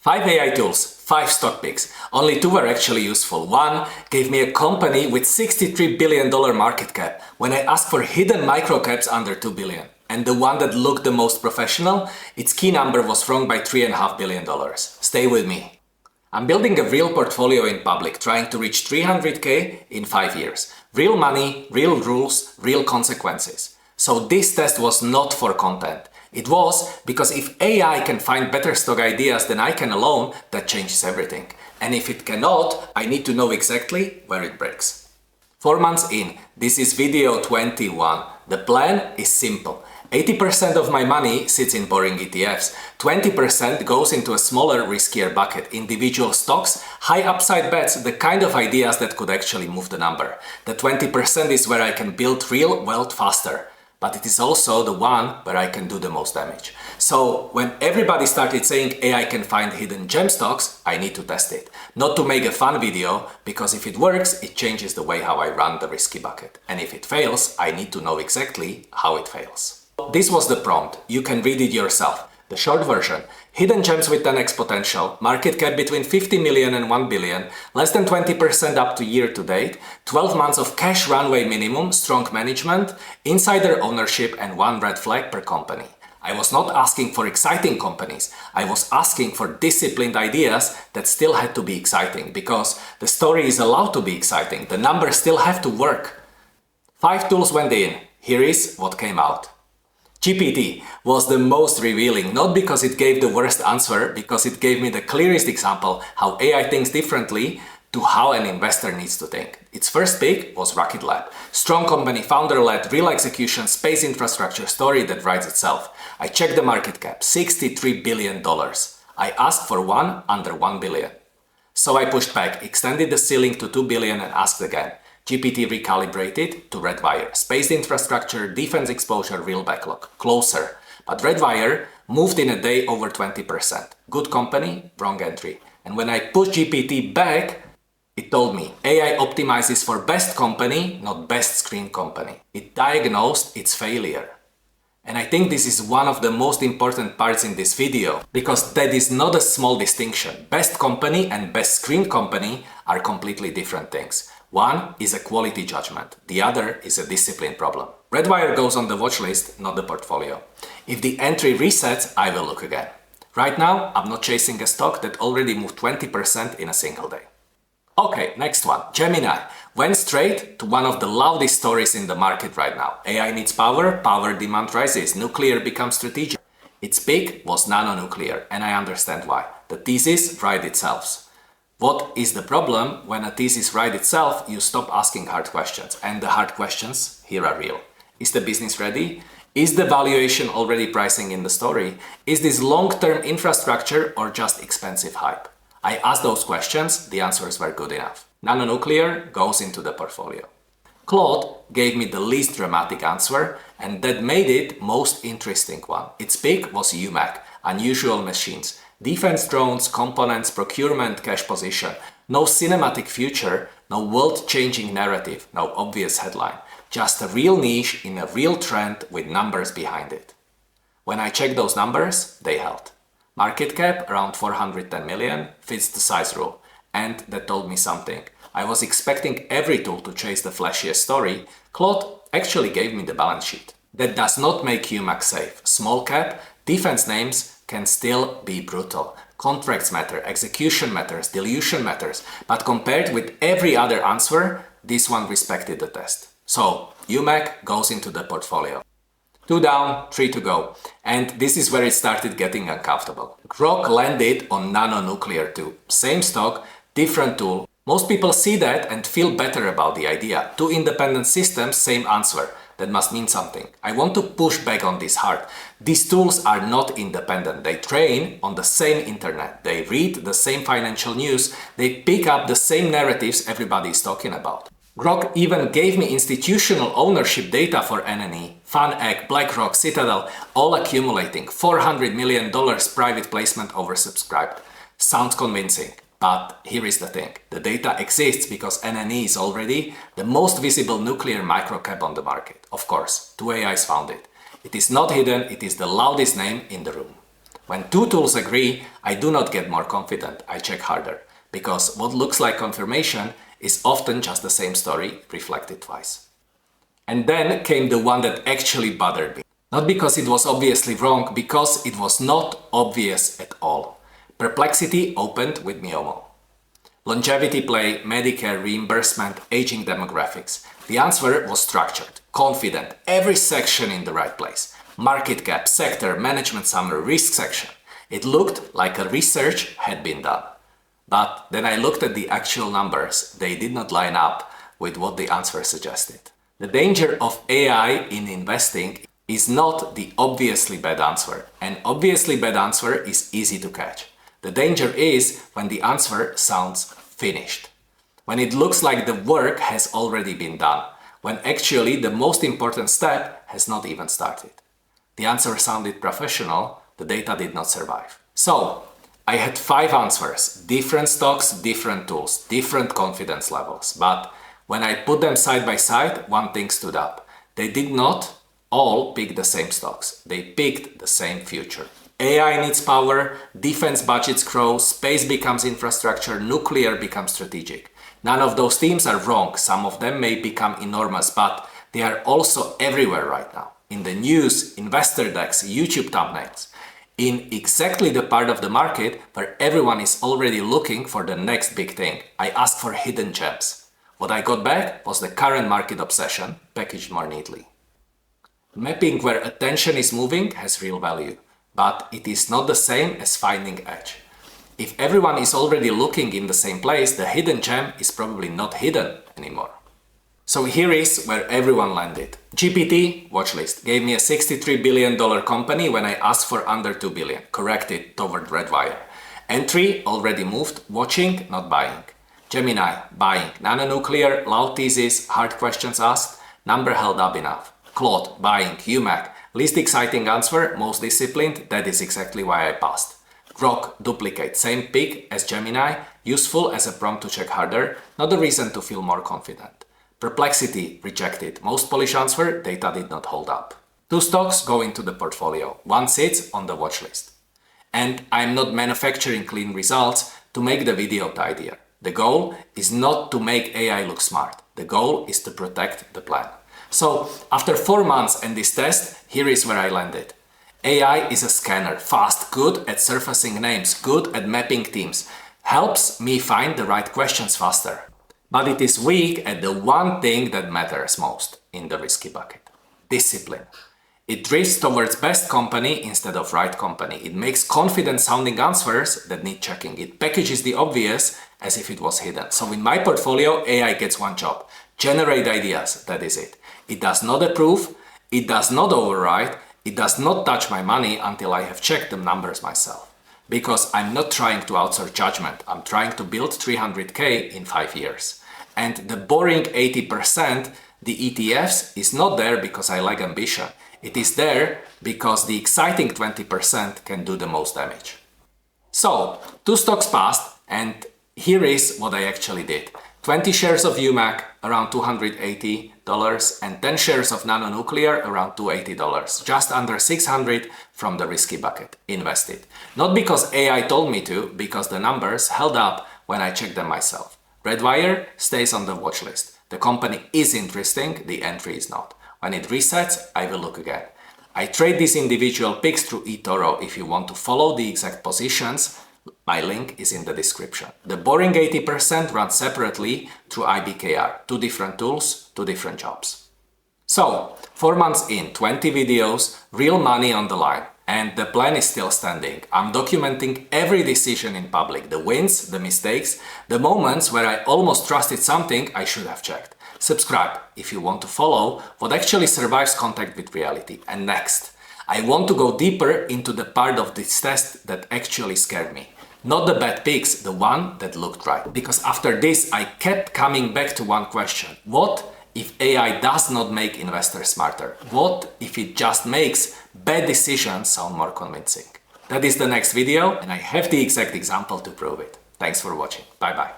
5 AI tools, 5 stock picks. Only 2 were actually useful. One gave me a company with $63 billion market cap when I asked for hidden microcaps under 2 billion. And the one that looked the most professional, its key number was wrong by $3.5 billion. Stay with me. I'm building a real portfolio in public, trying to reach 300k in 5 years. Real money, real rules, real consequences. So this test was not for content. It was because if AI can find better stock ideas than I can alone, that changes everything. And if it cannot, I need to know exactly where it breaks. 4 months in, this is video 21. The plan is simple. 80% of my money sits in boring ETFs, 20% goes into a smaller, riskier bucket, individual stocks, high upside bets, the kind of ideas that could actually move the number. The 20% is where I can build real wealth faster. But it is also the one where I can do the most damage. So when everybody started saying AI can find hidden gem stocks, I need to test it. Not to make a fun video, because if it works, it changes the way how I run the risky bucket. And if it fails, I need to know exactly how it fails. This was the prompt. You can read it yourself. The short version: hidden gems with 10x potential, market cap between 50 million and 1 billion, less than 20% up to year to date, 12 months of cash runway minimum, strong management, insider ownership and 1 red flag per company. I was not asking for exciting companies, I was asking for disciplined ideas that still had to be exciting, because the story is allowed to be exciting, the numbers still have to work. 5 tools went in, here is what came out. GPT was the most revealing, not because it gave the worst answer, because it gave me the clearest example how AI thinks differently to how an investor needs to think. Its first pick was Rocket Lab. Strong company, founder-led, real execution, space infrastructure story that writes itself. I checked the market cap, $63 billion. I asked for one under 1 billion. So I pushed back, extended the ceiling to 2 billion and asked again. GPT recalibrated to Redwire. Space infrastructure, defense exposure, real backlog. Closer. But Redwire moved in a day over 20%. Good company, wrong entry. And when I pushed GPT back, it told me AI optimizes for best company, not best screen company. It diagnosed its failure. And I think this is one of the most important parts in this video, because that is not a small distinction. Best company and best screen company are completely different things. One is a quality judgment, the other is a discipline problem. Redwire goes on the watch list, not the portfolio. If the entry resets, I will look again. Right now, I'm not chasing a stock that already moved 20% in a single day. Okay, next one. Gemini went straight to one of the loudest stories in the market right now. AI needs power, power demand rises, nuclear becomes strategic. Its pick was NANO Nuclear, and I understand why. The thesis writes itself. What is the problem? When a thesis writes itself, you stop asking hard questions. And the hard questions here are real. Is the business ready? Is the valuation already pricing in the story? Is this long-term infrastructure or just expensive hype? I asked those questions, the answers were good enough. NANO Nuclear goes into the portfolio. Claude gave me the least dramatic answer, and that made it most interesting one. Its pick was UMAC, unusual machines. Defense drones, components, procurement, cash position. No cinematic future, no world-changing narrative, no obvious headline. Just a real niche in a real trend with numbers behind it. When I checked those numbers, they held. Market cap around 410 million, fits the size rule. And that told me something. I was expecting every tool to chase the flashiest story. Claude actually gave me the balance sheet. That does not make UMAC safe. Small cap, defense names can still be brutal. Contracts matter, execution matters, dilution matters. But compared with every other answer, this one respected the test. So UMAC goes into the portfolio. 2 down, 3 to go. And this is where it started getting uncomfortable. Grok landed on NANO Nuclear too. Same stock, different tool. Most people see that and feel better about the idea. 2 independent systems, same answer. That must mean something. I want to push back on this hard. These tools are not independent. They train on the same internet. They read the same financial news. They pick up the same narratives everybody is talking about. Grok even gave me institutional ownership data for NNE, FunEgg, BlackRock, Citadel, all accumulating. $400 million private placement oversubscribed. Sounds convincing. But here is the thing. The data exists because NNE is already the most visible nuclear microcap on the market. Of course, 2 AIs found it. It is not hidden, it is the loudest name in the room. When two tools agree, I do not get more confident, I check harder, because what looks like confirmation is often just the same story reflected twice. And then came the one that actually bothered me. Not because it was obviously wrong, because it was not obvious at all. Perplexity opened with Miomo. Longevity play, Medicare reimbursement, aging demographics. The answer was structured, confident, every section in the right place. Market cap, sector, management summary, risk section. It looked like a research had been done. But then I looked at the actual numbers. They did not line up with what the answer suggested. The danger of AI in investing is not the obviously bad answer. An obviously bad answer is easy to catch. The danger is when the answer sounds finished. When it looks like the work has already been done. When actually the most important step has not even started. The answer sounded professional, the data did not survive. So, I had 5 answers, different stocks, different tools, different confidence levels. But when I put them side by side, one thing stood up. They did not all pick the same stocks. They picked the same future. AI needs power, defense budgets grow, space becomes infrastructure, nuclear becomes strategic. None of those themes are wrong. Some of them may become enormous, but they are also everywhere right now. In the news, investor decks, YouTube thumbnails. In exactly the part of the market where everyone is already looking for the next big thing. I asked for hidden gems. What I got back was the current market obsession, packaged more neatly. Mapping where attention is moving has real value, but it is not the same as finding edge. If everyone is already looking in the same place, the hidden gem is probably not hidden anymore. So here is where everyone landed. GPT, Watchlist, gave me a $63 billion company when I asked for under 2 billion, corrected toward Redwire. Entry already moved, watching, not buying. Gemini, buying. NANO Nuclear, loud thesis, hard questions asked, number held up enough. Claude, buying. UMAC, least exciting answer, most disciplined, that is exactly why I passed. Grok, duplicate, same pick as Gemini, useful as a prompt to check harder, not a reason to feel more confident. Perplexity, rejected, most Polish answer, data did not hold up. 2 stocks go into the portfolio, 1 sits on the watch list. And I'm not manufacturing clean results to make the video tidier. The goal is not to make AI look smart. The goal is to protect the plan. So, after 4 months and this test, here is where I landed. AI is a scanner, fast, good at surfacing names, good at mapping themes, helps me find the right questions faster. But it is weak at the one thing that matters most in the risky bucket. Discipline. It drifts towards best company instead of right company. It makes confident sounding answers that need checking. It packages the obvious as if it was hidden. So in my portfolio, AI gets one job. Generate ideas, that is it. It does not approve, it does not override, it does not touch my money until I have checked the numbers myself. Because I'm not trying to outsource judgment, I'm trying to build 300k in 5 years. And the boring 80%, the ETFs, is not there because I lack ambition. It is there because the exciting 20% can do the most damage. So, 2 stocks passed, and here is what I actually did. 20 shares of UMAC, around $280, and 10 shares of NANO Nuclear, around $280. Just under 600 from the risky bucket, invested. Not because AI told me to, because the numbers held up when I checked them myself. Redwire stays on the watch list. The company is interesting, the entry is not. When it resets, I will look again. I trade these individual picks through eToro. If you want to follow the exact positions, my link is in the description. The boring 80% runs separately through IBKR. 2 different tools, 2 different jobs. So, 4 months in, 20 videos, real money on the line. And the plan is still standing. I'm documenting every decision in public. The wins, the mistakes, the moments where I almost trusted something I should have checked. Subscribe if you want to follow what actually survives contact with reality. And next, I want to go deeper into the part of this test that actually scared me. Not the bad picks, the one that looked right. Because after this, I kept coming back to one question. What if AI does not make investors smarter? What if it just makes bad decisions sound more convincing? That is the next video, and I have the exact example to prove it. Thanks for watching. Bye bye.